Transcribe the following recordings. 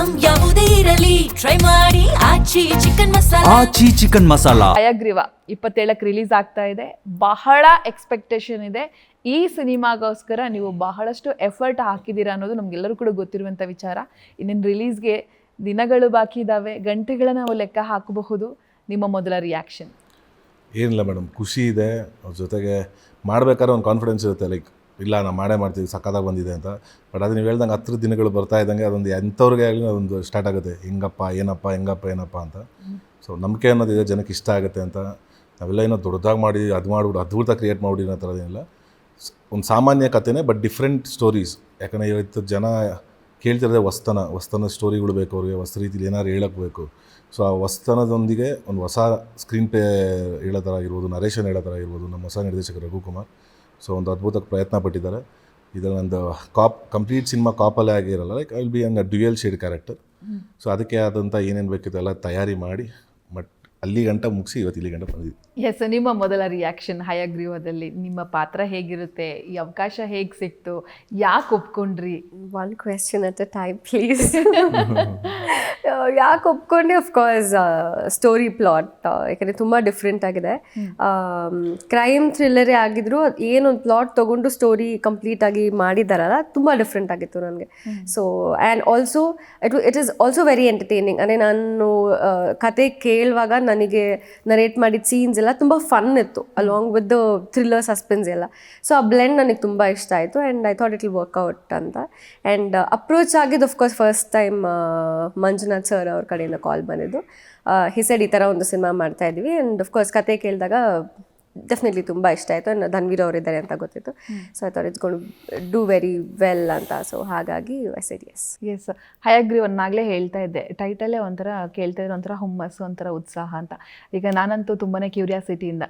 Item ಯಾವುದೇ ಇರಲಿ try ಮಾಡಿ ಆಚಿ ಚಿಕನ್ ಮಸಾಲಾ. ಆಚಿ ಚಿಕನ್ ಮಸಾಲಾ. ಹಯಗ್ರೀವ 27ಕ್ಕೆ ರಿಲೀಸ್ ಆಗ್ತಾ ಇದೆ. ಬಹಳ ಎಕ್ಸ್ಪೆಕ್ಟೇಷನ್ ಇದೆ. ಈ ಸಿನಿಮಾಗೋಸ್ಕರ ನೀವು ಬಹಳಷ್ಟು ಎಫರ್ಟ್ ಹಾಕಿದ್ದೀರಾ ಅನ್ನೋದು ನಮಗೆಲ್ಲರೂ ಕೂಡ ಗೊತ್ತಿರುವಂಥ ವಿಚಾರ. ಇನ್ನೇನು ರಿಲೀಸ್ಗೆ ದಿನಗಳು ಬಾಕಿ ಇದ್ದಾವೆ, ಗಂಟೆಗಳನ್ನು ನಾವು ಲೆಕ್ಕ ಹಾಕಬಹುದು. ನಿಮ್ಮ ಮೊದಲ ರಿಯಾಕ್ಷನ್? ಏನಿಲ್ಲ ಮೇಡಮ್, ಖುಷಿ ಇದೆ. ಅವ್ರ ಜೊತೆಗೆ ಮಾಡ್ಬೇಕಾದ್ರೆ ಒಂದು ಕಾನ್ಫಿಡೆನ್ಸ್ ಇರುತ್ತೆ, ಲೈಕ್ ಇಲ್ಲ ನಾವು ಮಾಡೇ ಮಾಡ್ತೀವಿ, ಸಕ್ಕತ್ತಾಗಿ ಬಂದಿದೆ ಅಂತ. ಬಟ್ ಅದು ನೀವು ಹೇಳ್ದಂಗೆ 10 ದಿನಗಳು ಬರ್ತಾ ಇದ್ದಂಗೆ ಅದೊಂದು ಎಂಥವ್ರಿಗೆ ಆಗಲಿ ಅದೊಂದು ಸ್ಟಾರ್ಟ್ ಆಗುತ್ತೆ, ಹೆಂಗಪ್ಪ ಏನಪ್ಪ ಅಂತ. ಸೊ ನಂಬಿಕೆ ಅನ್ನೋದಿದೆ, ಜನಕ್ಕೆ ಇಷ್ಟ ಆಗುತ್ತೆ ಅಂತ. ನಾವೆಲ್ಲ ಏನೋ ದೊಡ್ಡದಾಗಿ ಮಾಡಿ ಅದು ಮಾಡ್ಬಿಟ್ಟು ಅದ್ಭುತ ಕ್ರಿಯೇಟ್ ಮಾಡಿಬಿಡಿ ಅನ್ನೋ ಥರದೇನಿಲ್ಲ. ಒಂದು ಸಾಮಾನ್ಯ ಕಥೆನೇ, ಬಟ್ ಡಿಫ್ರೆಂಟ್ ಸ್ಟೋರೀಸ್. ಯಾಕಂದರೆ ಇವತ್ತು ಜನ ಕೇಳ್ತಿರೋದೇ ಹೊಸ್ತನ ಸ್ಟೋರಿಗಳು ಬೇಕು ಅವ್ರಿಗೆ, ಹೊಸ ರೀತಿಲಿ ಏನಾದ್ರು ಹೇಳೋಕ್ಕೆ ಬೇಕು. ಸೊ ಆ ಹೊಸ್ತನದೊಂದಿಗೆ ಒಂದು ಹೊಸ ಸ್ಕ್ರೀನ್ ಪ್ಲೇ ಹೇಳೋ ಥರ ಆಗಿರ್ಬೋದು, ನರೇಷನ್ ಹೇಳೋ ಥರ ಆಗಿರ್ಬೋದು. ನಮ್ಮ ಹೊಸ ನಿರ್ದೇಶಕರು ರಘುಕುಮಾರ್ ಸೊ ಒಂದು ಅದ್ಭುತ ಪ್ರಯತ್ನ ಪಟ್ಟಿದ್ದಾರೆ. ಇದರಲ್ಲಿ ಒಂದು ಕಂಪ್ಲೀಟ್ ಸಿನಿಮಾ ಕಾಪಲ್ಲೇ ಆಗಿರಲ್ಲ, like I will be and dual shade character. So ಅದಕ್ಕೆ ಆದಂಥ ಏನೇನು ಬೇಕಿತ್ತು ಎಲ್ಲ ತಯಾರಿ ಮಾಡಿ ಬಟ್ ಅಲ್ಲಿ ಗಂಟ ಮುಗಿಸಿ ಇವತ್ತು ಇಲ್ಲಿ ಗಂಟ ಬಂದಿದ್ವಿ. ಎಸ್, ನಿಮ್ಮ ಮೊದಲ ರಿಯಾಕ್ಷನ್ ಹಯಗ್ರೀವದಲ್ಲಿ ನಿಮ್ಮ ಪಾತ್ರ ಹೇಗಿರುತ್ತೆ? ಈ ಅವಕಾಶ ಹೇಗೆ ಸಿಕ್ತು? ಯಾಕೆ ಒಪ್ಕೊಂಡ್ರಿ? One question at a time please. ಯಾಕೆ ಒಪ್ಕೊಂಡೆ? ಅಫ್ಕೋರ್ಸ್ ಸ್ಟೋರಿ ಪ್ಲಾಟ್, ಯಾಕಂದರೆ ತುಂಬ ಡಿಫ್ರೆಂಟ್ ಆಗಿದೆ. ಕ್ರೈಮ್ ಥ್ರಿಲ್ಲರೇ ಆಗಿದ್ರು ಏನೊಂದು ಪ್ಲಾಟ್ ತೊಗೊಂಡು ಸ್ಟೋರಿ ಕಂಪ್ಲೀಟಾಗಿ ಮಾಡಿದ್ದಾರಲ್ಲ, ತುಂಬ ಡಿಫ್ರೆಂಟ್ ಆಗಿತ್ತು ನನಗೆ. So and also it is also very entertaining. ಅಂದರೆ ನಾನು ಕತೆ ಕೇಳುವಾಗ ನನಗೆ ನರೇಟ್ ಮಾಡಿದ ಸೀನ್ಸ್ ಎಲ್ಲ ತುಂಬ ಫನ್ ಇತ್ತು, along with the thriller suspense ಎಲ್ಲ. ಸೊ ಆ ಬ್ಲೆಂಡ್ ನನಗೆ ತುಂಬ ಇಷ್ಟ ಆಯಿತು and I thought it will work out ಅಂತ. ಆ್ಯಂಡ್ ಅಪ್ರೋಚ್ ಆಗಿದ್ದು of course first time Manjunath sir ಅವ್ರ ಕಡೆಯಿಂದ ಕಾಲ್ ಬಂದಿದ್ದು. ಹಿ ಸೆಡ್ ಈ ಥರ ಒಂದು ಸಿನಿಮಾ ಮಾಡ್ತಾ ಇದ್ವಿ. ಆ್ಯಂಡ್ ಅಫ್ಕೋರ್ಸ್ ಕತೆ ಕೇಳಿದಾಗ ಡೆಫಿನೆಟ್ಲಿ ತುಂಬ ಇಷ್ಟ ಆಯಿತು. ಆ್ಯಂಡ್ ಧನ್ವೀರ್ ಅವರಿದ್ದಾರೆ ಅಂತ ಗೊತ್ತಿತ್ತು. So I thought it's gonna do very well ಅಂತ. ಸೊ ಹಾಗಾಗಿ ಐ ಸೆಡ್ ಎಸ್. ಎಸ್, ಹಯಗ್ರೀವನ್ನಾಗಲೇ ಹೇಳ್ತಾ ಇದ್ದೆ, ಟೈಟಲೇ ಒಂಥರ ಕೇಳ್ತಾ ಇದ್ರೆ ಒಂಥರ ಹುಮ್ಮಸ್ಸು, ಒಂಥರ ಉತ್ಸಾಹ ಅಂತ. ಈಗ ನಾನಂತೂ ತುಂಬಾ ಕ್ಯೂರಿಯಾಸಿಟಿಯಿಂದ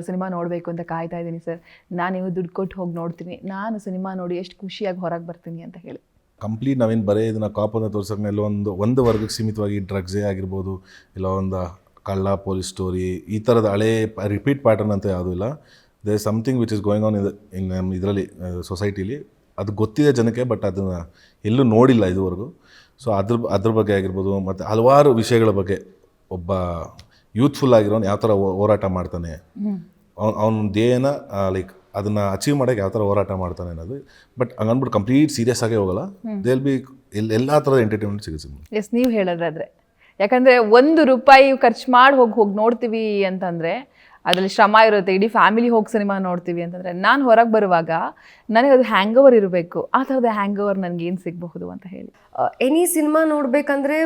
ಸಿನಿಮಾ ನೋಡಬೇಕು ಅಂತ ಕಾಯ್ತಾ ಇದ್ದೀನಿ ಸರ್. ನಾನು ದುಡ್ಡು ಕೊಟ್ಟು ಹೋಗಿ ನೋಡ್ತೀನಿ, ನಾನು ಸಿನಿಮಾ ನೋಡಿ ಎಷ್ಟು ಖುಷಿಯಾಗಿ ಹೊರಗೆ ಬರ್ತೀನಿ ಅಂತ ಹೇಳಿ. ಕಂಪ್ಲೀಟ್ ನಾವೇನು ಬರೀ ಇದನ್ನು ಕಾಪನ್ನು ತೋರ್ಸೋಕೆ ಒಂದು ವರ್ಗಕ್ಕೆ ಸೀಮಿತವಾಗಿ ಡ್ರಗ್ಸೇ ಆಗಿರ್ಬೋದು, ಇಲ್ಲ ಒಂದು ಕಳ್ಳ ಪೊಲೀಸ್ ಸ್ಟೋರಿ, ಈ ಥರದ ಹಳೇ ರಿಪೀಟ್ ಪ್ಯಾಟರ್ನ್ ಅಂತ ಯಾವುದೂ ಇಲ್ಲ. They something which is going on in ಇದರಲ್ಲಿ ಸೊಸೈಟಿಲಿ. ಅದು ಗೊತ್ತಿದೆ ಜನಕ್ಕೆ, ಬಟ್ ಅದನ್ನು ಎಲ್ಲೂ ನೋಡಿಲ್ಲ ಇದುವರೆಗೂ. ಸೊ ಅದ್ರ ಬಗ್ಗೆ ಆಗಿರ್ಬೋದು, ಮತ್ತು ಹಲವಾರು ವಿಷಯಗಳ ಬಗ್ಗೆ ಒಬ್ಬ ಯೂತ್ಫುಲ್ ಆಗಿರೋನು ಯಾವ ಥರ ಹೋರಾಟ ಮಾಡ್ತಾನೆ, ಅವನ ಧ್ಯೇಯನ ಲೈಕ್ ಅದನ್ನು ಅಚೀವ್ ಮಾಡೋಕ್ಕೆ ಯಾವ ಥರ ಹೋರಾಟ ಮಾಡ್ತಾನೆ ಅನ್ನೋದು. ಬಟ್ ಹಂಗನ್ಬಿಟ್ಟು ಕಂಪ್ಲೀಟ್ ಸೀರಿಯಸ್ ಆಗೇ ಹೋಗಲ್ಲ. ದೇ ವಿಲ್ ಬಿ ಎಲ್ಲ ಥರದ ಎಂಟರ್ಟೈನ್ಮೆಂಟ್ ಸಿಗುತ್ತೆ. ಎಸ್, ನೀವು ಹೇಳೋದಾದ್ರೆ, ಯಾಕಂದರೆ ₹1 ಖರ್ಚು ಮಾಡಿ ಹೋಗಿ ನೋಡ್ತೀವಿ ಅಂತಂದರೆ ಅದರಲ್ಲಿ ಶ್ರಮ ಇರುತ್ತೆ. ಇಡೀ ಫ್ಯಾಮಿಲಿ ಹೋಗಿ ಸಿನಿಮಾ ನೋಡ್ತೀವಿ ಅಂತಂದರೆ ನಾನು ಹೊರಗೆ ಬರುವಾಗ ನನಗೆ ಅದು ಹ್ಯಾಂಗ್ ಓವರ್ ಇರಬೇಕು. ಆ ಥರದ ಹ್ಯಾಂಗ್ ಓವರ್ ನನಗೇನು ಸಿಗಬಹುದು ಅಂತ ಹೇಳಿ. ಎನಿ ಸಿನಿಮಾ ನೋಡಬೇಕಂದ್ರೆ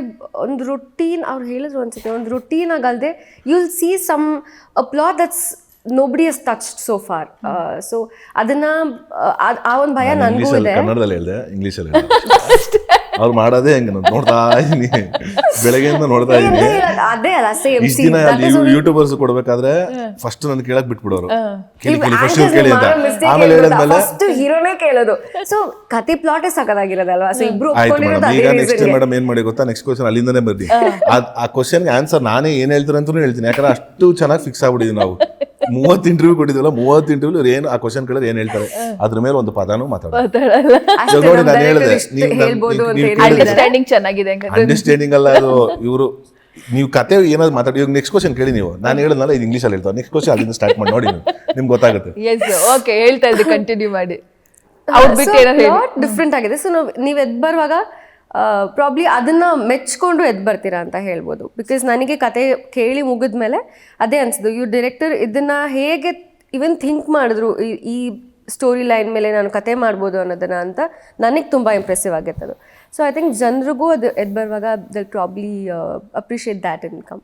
ಒಂದು ರೊಟೀನ್, ಅವ್ರು ಹೇಳಿದ್ರು ಅನ್ಸುತ್ತೆ, ಒಂದು ರೊಟೀನ್ ಆಗಲ್ದೆ you will see some a plot that's nobody has touched so far. So ಅದನ್ನ ಆ ಒಂದು ಭಯ ನನಗೂ ಇದೆ. ಕನ್ನಡದಲ್ಲಿ ಹೇಳಿದೆ, ಇಂಗ್ಲೀಷಲ್ಲಿ ಅವ್ರು ಮಾಡೋದೇ ಹೆಂಗೆ ನೋಡ್ತಾ ಇದ್ದೀನಿ, ಬೆಳಗ್ಗೆಯಿಂದ ನೋಡ್ತಾ ಇದ್ದೀನಿ. ಅದೇ ಅಲ್ಲ, ಸೇಮ್ ಇಷ್ಟು ದಿನ ಯೂಟ್ಯೂಬರ್ಸ್ ಕೊಡ್ಬೇಕಾದ್ರೆ ಫಸ್ಟ್ ನನ್ ಕೇಳಕ್ ಬಿಟ್ಬಿಡೋರು, ಕೇಳಿ ಫಸ್ಟ್ ಕೇಳಿ ಅಂತ. ಆಮೇಲೆ ಹೇಳಿದ್ಮೇಲೆ ಫಸ್ಟ್ ಹೀರೋನೇ ಕೇಳೋದು. ಸೊ ಕತೆ ಪ್ಲಾಟೇ ಸಕದಾಗಿರೋದಲ್ವಾ. ಸೊ ಇಬ್ರು ಈಗ ನೆಕ್ಸ್ಟ್ ಮೇಡಮ್ ಏನ್ ಮಾಡಿ ಗೊತ್ತಾ, ನೆಕ್ಸ್ಟ್ ಕ್ವಶನ್ ಅಲ್ಲಿಂದನೇ ಬರ್ದಿ. ಆ ಕ್ವಶನ್ಗೆ ಆನ್ಸರ್ ನಾನೇ ಏನ್ ಹೇಳ್ತಾರೆ ಅಂತಾನು ಹೇಳ್ತೀನಿ. ಯಾಕಂದ್ರೆ ಅಷ್ಟು ಚೆನ್ನಾಗಿ ಫಿಕ್ಸ್ ಆಗ್ಬಿಟ್ಟಿದ್ವಿ ನಾವು. 30 ಇಂಟರ್ವ್ಯೂ ಕೊಟ್ಟಿದ್ವಲ್ಲ, 30 ಇಂಟರ್ವ್ಯೂ ಏನು ಆ ಕ್ವಶನ್ ಕೇಳಿದ್ರೆ ಏನ್ ಹೇಳ್ತಾರೆ ಅದ್ರ ಮೇಲೆ ಒಂದು ಪದಾನು ಮಾತಾಡೋದು. ನೋಡಿ ನಾನು ಹೇಳಿದೆ, ಅಂಡರ್ಸ್ಟ್ಯಾಂಡಿಂಗ್ ಚೆನ್ನಾಗಿದೆ. ಅಂಡರ್ಸ್ಟ್ಯಾಂಡಿಂಗ್ ಅಲ್ಲ ಅದು, ಇವರು ನೀವು ಕತೆ ಏನಾದ್ರು ಮಾತಾಡಿ. ಇವಾಗ ನೆಕ್ಸ್ಟ್ ಕ್ವಶನ್ ಕೇಳಿ ನೀವು, ನಾನು ಹೇಳಿದ್ನಲ್ಲ ಇದು ಇಂಗ್ಲೀಷಲ್ಲಿ ಹೇಳ್ತಾರೆ, ನೆಕ್ಸ್ಟ್ ಕ್ವಶನ್ ಅಲ್ಲಿಂದ ಸ್ಟಾರ್ಟ್ ಮಾಡಿ ನೋಡಿ, ನಿಮ್ಗೆ ಗೊತ್ತಾಗುತ್ತೆ. ಎಸ್, ಓಕೆ, ಹೇಳ್ತಾ ಇದ್ದೆ, ಕಂಟಿನ್ಯೂ ಮಾಡಿ. ಡಿಫ್ರೆಂಟ್ ಆಗಿದೆ. ಸೊ ನೀವು ಎದ್ದು ಬರುವಾಗ ಪ್ರಾಬ್ಲಿ ಅದನ್ನ ಮೆಚ್ಕೊಂಡು ಎದ್ದು ಬರ್ತೀರಾ ಅಂತ ಹೇಳ್ಬೋದು. ಬಿಕಾಸ್ ನನಗೆ ಕತೆ ಕೇಳಿ ಮುಗಿದ್ಮೇಲೆ ಅದೇ ಅನ್ಸಿದ್ದು, ಇವ್ರು ಡೈರೆಕ್ಟರ್ ಇದನ್ನ ಹೇಗೆ ಇವನ್ ಥಿಂಕ್ ಮಾಡಿದ್ರು ಈ ಸ್ಟೋರಿ ಲೈನ್ ಮೇಲೆ ನಾನು ಕತೆ ಮಾಡ್ಬೋದು ಅನ್ನೋದನ್ನ ಅಂತ ನನಗೆ ತುಂಬ ಇಂಪ್ರೆಸಿವ್ ಆಗಿರ್ತದೆ. ಸೊ ಐ ಥಿಂಕ್ ಜನರಿಗೂ ಅದು ಎದ್ದು ಬರುವಾಗ they probably appreciate that income.